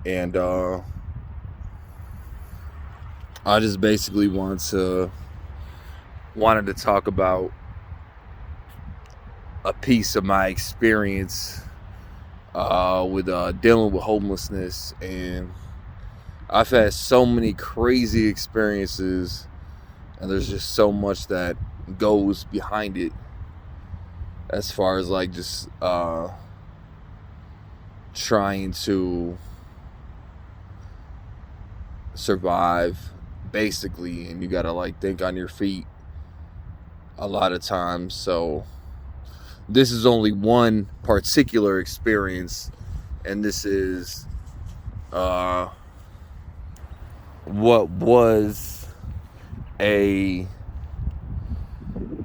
And I just basically wanted to talk about a piece of my experience with dealing with homelessness. And I've had so many crazy experiences, and there's just so much that goes behind it, as far as like just trying to survive, basically. And you gotta like think on your feet a lot of times. So this is only one particular experience, and this is what was a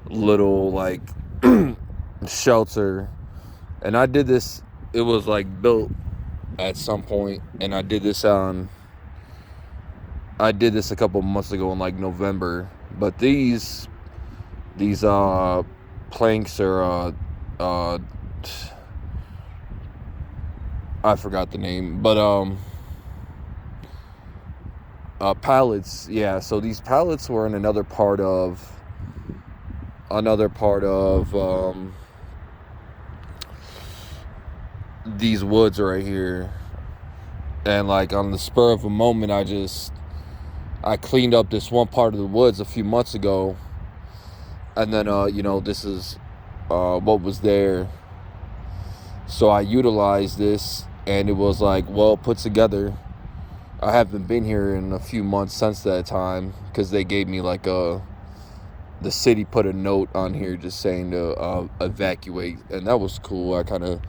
little like shelter. And I did this, it was like built at some point, and I did this a couple months ago in like November. But these planks are I forgot the name, but pallets. Yeah, so these pallets were in another part of these woods right here. And like on the spur of a moment, I cleaned up this one part of the woods a few months ago, and then this is what was there. So I utilized this, and it was like well put together. I haven't been here in a few months since that time, because they gave me like the city put a note on here just saying to evacuate, and that was cool. I kind of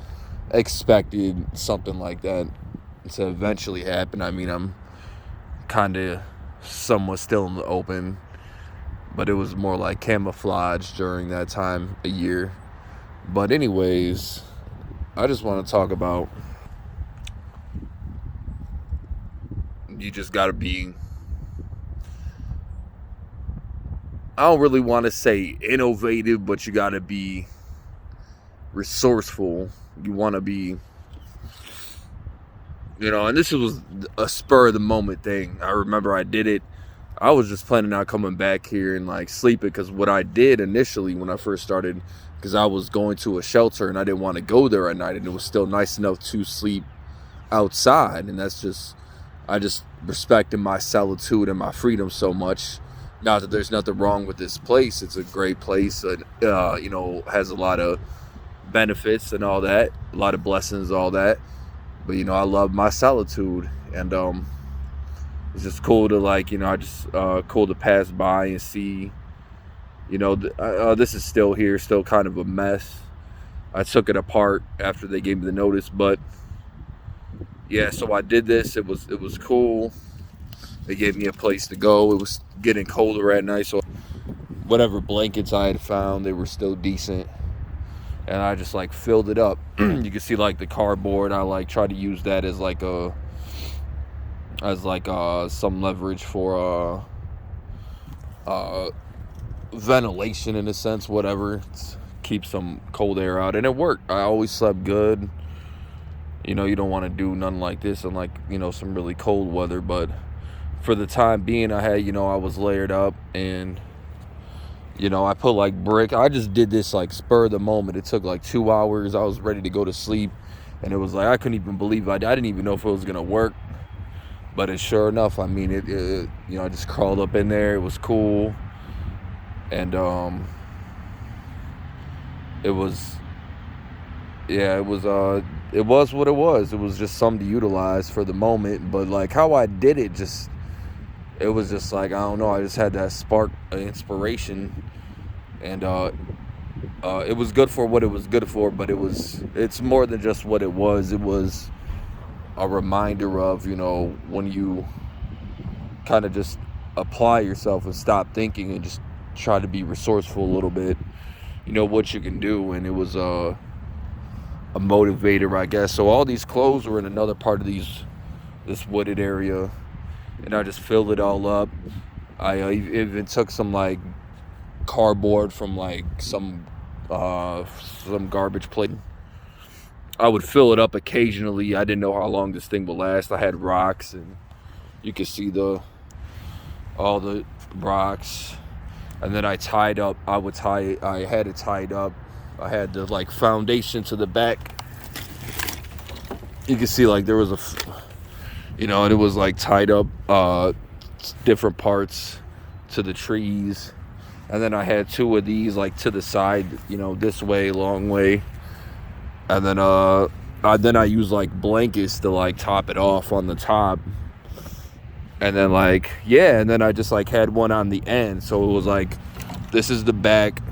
expected something like that to eventually happen. I mean, I'm kind of somewhat still in the open, but it was more like camouflage during that time of year. But anyways, I just want to talk about, you just gotta be, I don't really want to say innovative, but you gotta be resourceful. You want to be, and this was a spur of the moment thing. I remember I did it. I was just planning on coming back here and like sleeping, because what I did initially when I first started, because I was going to a shelter and I didn't want to go there at night, and it was still nice enough to sleep outside. And that's just, I just respected my solitude and my freedom so much. Not that there's nothing wrong with this place. It's a great place. And, has a lot of benefits and all that, a lot of blessings, all that. But, I love my solitude. And it's just cool to like, cool to pass by and see, this is still here, still kind of a mess. I took it apart after they gave me the notice, but yeah, so I did this. It was cool. They gave me a place to go. It was getting colder at night, so whatever blankets I had found, they were still decent. And I just like filled it up. You can see like the cardboard. I like tried to use that as like some leverage for ventilation in a sense, whatever. Keep some cold air out, and it worked. I always slept good. You don't want to do nothing like this in like, some really cold weather, but for the time being, I had, I was layered up, and I put like brick. I just did this like spur of the moment. It took like 2 hours. I was ready to go to sleep, and it was like I couldn't even believe I didn't even know if it was gonna work. But it sure enough, I mean, it I just crawled up in there. It was cool, and it was what it was. It was just something to utilize for the moment. But like how I did it, it was just like, I don't know, I just had that spark of inspiration, and it was good for what it was good for. But it's more than just what it was. It was a reminder of, when you kind of just apply yourself and stop thinking and just try to be resourceful a little bit, what you can do. And it was a motivator, I guess. So all these clothes were in another part of this wooded area, and I just filled it all up. I even took some like cardboard from like some garbage plate. I would fill it up occasionally. I didn't know how long this thing would last. I had rocks, and you could see all the rocks. And then I tied up. I had it tied up. I had the like foundation to the back. You can see like there was and it was like tied up different parts to the trees. And then I had two of these like to the side, this way, long way. And then I used like blankets to like top it off on the top. And then and then I just like had one on the end. So it was like, this is the back.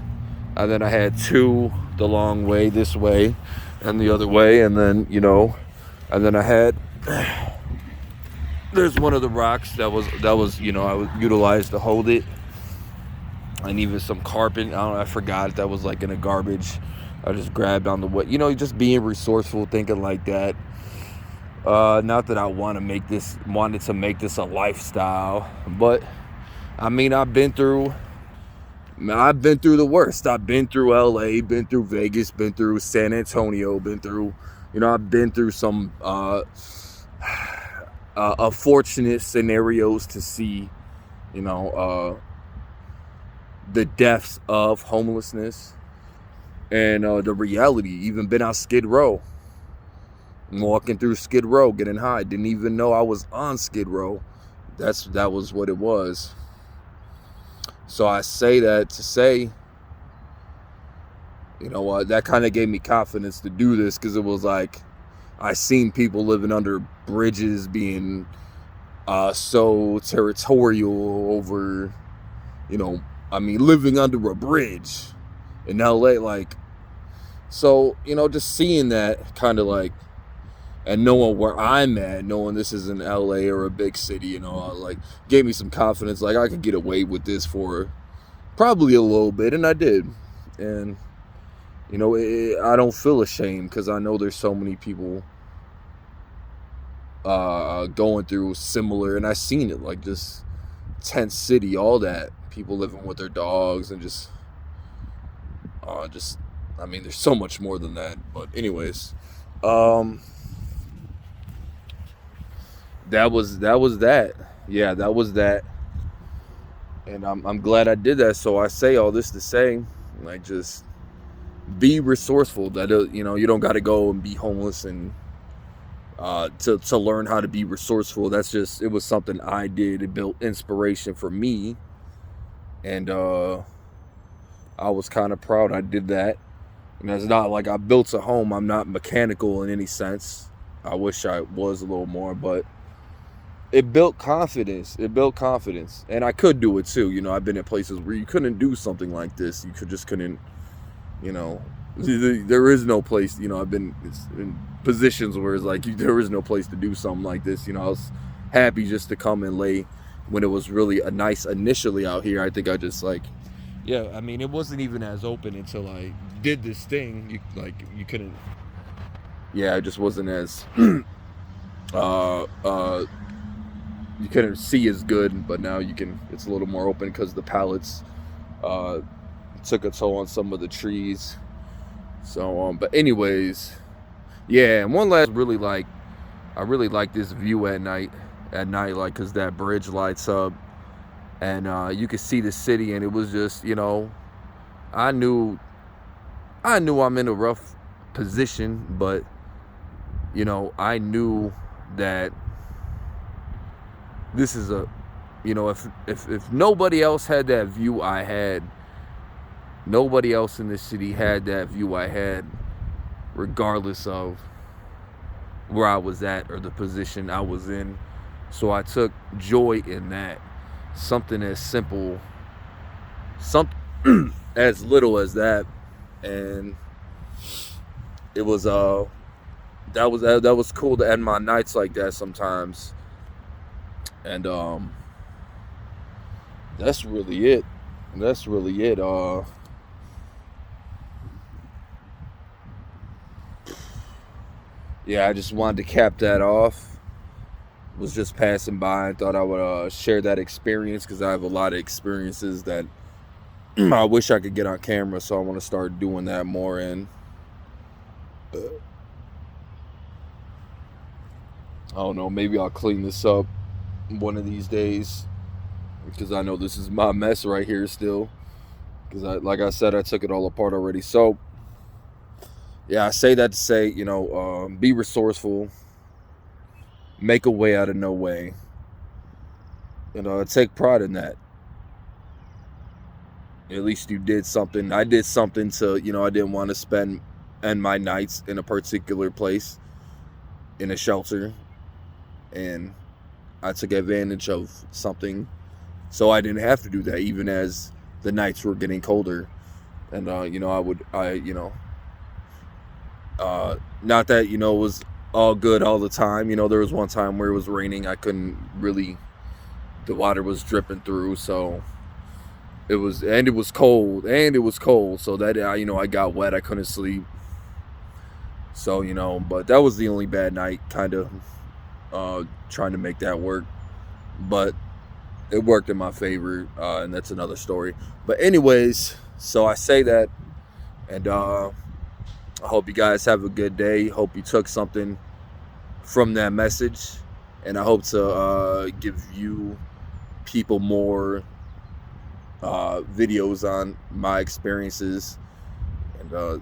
And then I had two the long way, this way and the other way. And then, and then I had, there's one of the rocks that was I was utilized to hold it. And even some carpet. I forgot that was like in a garbage. I just grabbed on the way. Just being resourceful, thinking like that. Not that I wanted to make this a lifestyle, but I mean, I've been through the worst. I've been through LA, been through Vegas, been through San Antonio, been through, I've been through some unfortunate scenarios to see, the depths of homelessness and the reality. Even been on Skid Row, walking through Skid Row, getting high. Didn't even know I was on Skid Row. That was what it was. So I say that to say, that kind of gave me confidence to do this, because it was like, I seen people living under bridges being so territorial over, living under a bridge in LA, so, just seeing that kind of like, and knowing where I'm at, knowing this is in LA or a big city, gave me some confidence, like I could get away with this for probably a little bit, and I did. And, I don't feel ashamed, because I know there's so many people going through similar, and I've seen it, like this tent city, all that, people living with their dogs, and just there's so much more than that. But anyways, that was that. Yeah, that was that. And I'm glad I did that. So I say all this to say, just be resourceful. That you don't got to go and be homeless and to learn how to be resourceful. It was something I did. It built inspiration for me, and I was kind of proud I did that. And it's not like I built a home. I'm not mechanical in any sense. I wish I was a little more, but it built confidence. And I could do it too. I've been at places where you couldn't do something like this. You couldn't, there is no place, I've been in positions where it's like, there is no place to do something like this. I was happy just to come and lay when it was really a nice initially out here. I think I just it wasn't even as open until I did this thing. You couldn't, it just wasn't as, you couldn't see as good, but now it's a little more open because the pallets took a toll on some of the trees. So, but anyways, and one last, I really like this view at night, because that bridge lights up, and you could see the city, and it was just, I knew I'm in a rough position, but, I knew that this is if nobody else had that view I had, nobody else in this city had that view I had, regardless of where I was at or the position I was in. So I took joy in that. Something as simple, something as little as that, and it was that was cool to end my nights like that sometimes. And that's really it. I just wanted to cap that off. Was just passing by and thought I would share that experience, because I have a lot of experiences that I wish I could get on camera, so I want to start doing that more. And I don't know, maybe I'll clean this up one of these days, because I know this is my mess right here still, because like I said, I took it all apart already. So yeah, I say that to say, be resourceful, make a way out of no way. Take pride in that. At least you did something. I did something to, I didn't want to spend end my nights in a particular place, in a shelter, and I took advantage of something, so I didn't have to do that, even as the nights were getting colder. And not that it was all good all the time. There was one time where it was raining. I couldn't really. The water was dripping through, so it was cold, so that I got wet. I couldn't sleep. So but that was the only bad night, kind of trying to make that work, but it worked in my favor, and that's another story. But anyways, so I say that, and I hope you guys have a good day. Hope you took something from that message, and I hope to give you people more videos on my experiences, and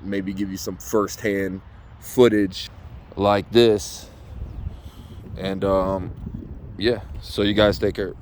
maybe give you some firsthand footage like this. And yeah, so you guys take care.